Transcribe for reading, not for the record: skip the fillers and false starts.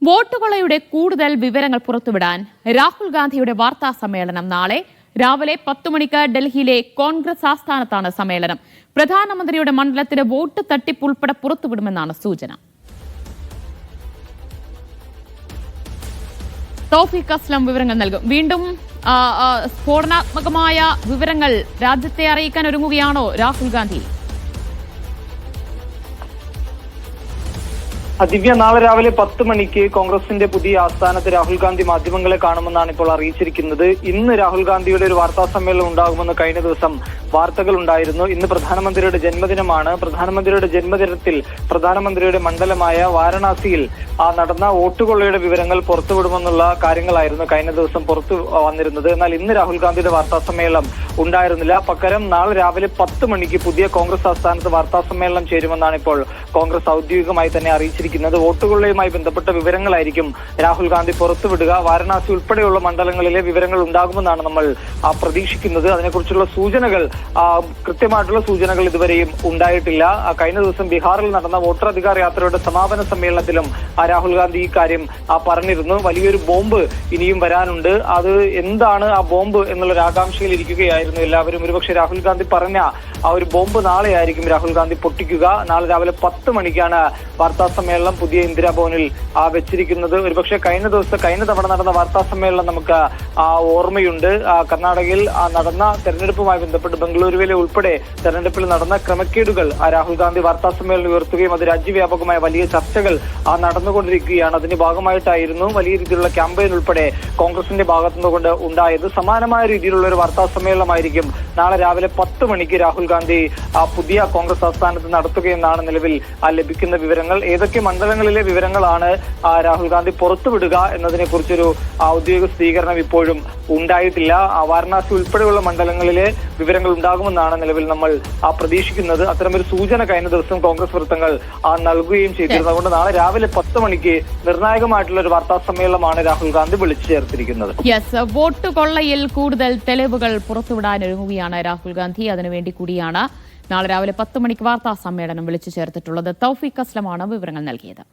വോട്ടുകൊള്ളയുടെ കൂടുതൽ വിവരങ്ങൾ പുറത്തുവിടാൻ രാഹുൽ ഗാന്ധിയുടെ വാർത്താ സമ്മേളനം നാളെ രാവിലെ 10 മണിക്ക് ഡൽഹിയിലെ കോൺഗ്രസ് ആസ്ഥാനത്താണ് സമ്മേളനം. പ്രധാനമന്ത്രിയുടെ മണ്ഡലത്തിലെ വോട്ട് തട്ടിപ്പ് ഉൾപ്പെടെ പുറത്തുവിടുമെന്നാണ് സൂചന. തൗഫീഖ് അസ്ലം വിവരങ്ങൾ നൽകും. വീണ്ടും സ്ഫോടനാത്മകമായ വിവരങ്ങൾ രാജ്യത്തെ അറിയിക്കാൻ ഒരുങ്ങുകയാണോ രാഹുൽ ഗാന്ധി? ദിവ്യ, നാളെ രാവിലെ 10 മണിക്ക് കോൺഗ്രസിന്റെ പുതിയ ആസ്ഥാനത്ത് രാഹുൽ ഗാന്ധി മാധ്യമങ്ങളെ കാണുമെന്നാണ് ഇപ്പോൾ അറിയിച്ചിരിക്കുന്നത്. ഇന്ന് രാഹുൽ ഗാന്ധിയുടെ ഒരു വാർത്താ സമ്മേളനം ഉണ്ടാകുമെന്ന് കഴിഞ്ഞ ദിവസം വാർത്തകൾ ഉണ്ടായിരുന്നു. ഇന്ന് പ്രധാനമന്ത്രിയുടെ ജന്മദിനമാണ്. പ്രധാനമന്ത്രിയുടെ ജന്മദിനത്തിൽ പ്രധാനമന്ത്രിയുടെ മണ്ഡലമായ വാരണാസിയിൽ നടന്ന വോട്ടുകൊള്ളയുടെ വിവരങ്ങൾ പുറത്തുവിടുമെന്നുള്ള കാര്യങ്ങളായിരുന്നു കഴിഞ്ഞ ദിവസം പുറത്തു വന്നിരുന്നത്. എന്നാൽ ഇന്ന് രാഹുൽ ഗാന്ധിയുടെ വാർത്താ സമ്മേളനം ഉണ്ടായിരുന്നില്ല. പകരം നാളെ രാവിലെ 10 മണിക്ക് പുതിയ കോൺഗ്രസ് ആസ്ഥാനത്ത് വാർത്താ സമ്മേളനം ചേരുമെന്നാണ് ഇപ്പോൾ കോൺഗ്രസ് ഔദ്യോഗികമായി തന്നെ അറിയിച്ചിരിക്കുന്നത്. വോട്ടുകൊള്ളയുമായി ബന്ധപ്പെട്ട വിവരങ്ങളായിരിക്കും രാഹുൽ ഗാന്ധി പുറത്തുവിടുക. വാരണാസി ഉൾപ്പെടെയുള്ള മണ്ഡലങ്ങളിലെ വിവരങ്ങൾ ഉണ്ടാകുമെന്നാണ് നമ്മൾ പ്രതീക്ഷിക്കുന്നത്. അതിനെക്കുറിച്ചുള്ള സൂചനകൾ, കൃത്യമായിട്ടുള്ള സൂചനകൾ ഇതുവരെയും ഉണ്ടായിട്ടില്ല. കഴിഞ്ഞ ദിവസം ബീഹാറിൽ നടന്ന വോട്ടർ യാത്രയുടെ സമാപന സമ്മേളനത്തിലും രാഹുൽ ഗാന്ധി ഈ കാര്യം പറഞ്ഞിരുന്നു. വലിയൊരു ബോംബ് ഇനിയും വരാനുണ്ട്. അത് എന്താണ് ആ ബോംബ് എന്നുള്ളൊരു ആകാംക്ഷയിൽ ഇരിക്കുകയായിരുന്നു എല്ലാവരും. ഒരുപക്ഷെ രാഹുൽ ഗാന്ധി പറഞ്ഞ ആ ഒരു ബോംബ് നാളെ ആയിരിക്കും രാഹുൽ ഗാന്ധി പൊട്ടിക്കുക. നാളെ രാവിലെ 10 മണിക്കാണ് വാർത്താ സമ്മേളനം പുതിയ ഇന്ദിരാഭവനിൽ വെച്ചിരിക്കുന്നത്. ഒരുപക്ഷെ കഴിഞ്ഞ തവണ നടന്ന വാർത്താ സമ്മേളനം നമുക്ക് ഓർമ്മയുണ്ട്. കർണാടകയിൽ നടന്ന തെരഞ്ഞെടുപ്പുമായി ബന്ധപ്പെട്ട് ബംഗളൂരുവിലെ ഉൾപ്പെടെ തെരഞ്ഞെടുപ്പിൽ നടന്ന ക്രമക്കേടുകൾ രാഹുൽ ഗാന്ധി വാർത്താ സമ്മേളനം ഉയർത്തുകയും അത് രാജ്യവ്യാപകമായ വലിയ ചർച്ചകൾ നടന്നുകൊണ്ടിരിക്കുകയാണ്. അതിന്റെ ഭാഗമായിട്ടായിരുന്നു വലിയ രീതിയിലുള്ള ക്യാമ്പയിൻ ഉൾപ്പെടെ കോൺഗ്രസിന്റെ ഭാഗത്തുനിന്നുകൊണ്ട് ഉണ്ടായത്. സമാനമായ രീതിയിലുള്ള ഒരു വാർത്താ സമ്മേളനമായിരിക്കും നാളെ രാവിലെ 10 മണിക്ക് രാഹുൽ ഗാന്ധി പുതിയ കോൺഗ്രസ് ആസ്ഥാനത്ത് നടത്തുകയെന്നാണ് നിലവിൽ ലഭിക്കുന്ന വിവരങ്ങൾ. ഏതൊക്കെ മണ്ഡലങ്ങളിലെ വിവരങ്ങളാണ് രാഹുൽ ഗാന്ധി പുറത്തുവിടുക എന്നതിനെ കുറിച്ചൊരു ഔദ്യോഗിക സ്ഥിരീകരണം ഇപ്പോഴും ഉണ്ടായിട്ടില്ല. വാരണാസി ഉൾപ്പെടെയുള്ള മണ്ഡലങ്ങളിലെ വിവരങ്ങൾ ഉണ്ടാകുമെന്നാണ് നിലവിൽ നമ്മൾ പ്രതീക്ഷിക്കുന്നത്. അത്തരമൊരു സൂചന കഴിഞ്ഞ ദിവസം കോൺഗ്രസ് വൃത്തങ്ങൾ നൽകുകയും ചെയ്തിരുന്നു. അതുകൊണ്ട് നാളെ രാവിലെ 10 മണിക്ക് നിർണായകമായിട്ടുള്ള ഒരു വാർത്താ സമ്മേളനമാണ് രാഹുൽ ഗാന്ധി വിളിച്ചു ചേർത്തിരിക്കുന്നത്. വോട്ട് കൊള്ളയിൽ കൂടുതൽ തെളിവുകൾ പുറത്തുവിടാനൊരുങ്ങുകയാണ് രാഹുൽ ഗാന്ധി. അതിനുവേണ്ടി കൂടിയാണ് നാളെ രാവിലെ 10 മണിക്ക് വാർത്താ സമ്മേളനം വിളിച്ചു ചേർത്തിട്ടുള്ളത്. തൗഫീഖ് അസ്ലമാണ് വിവരങ്ങൾ നൽകിയത്.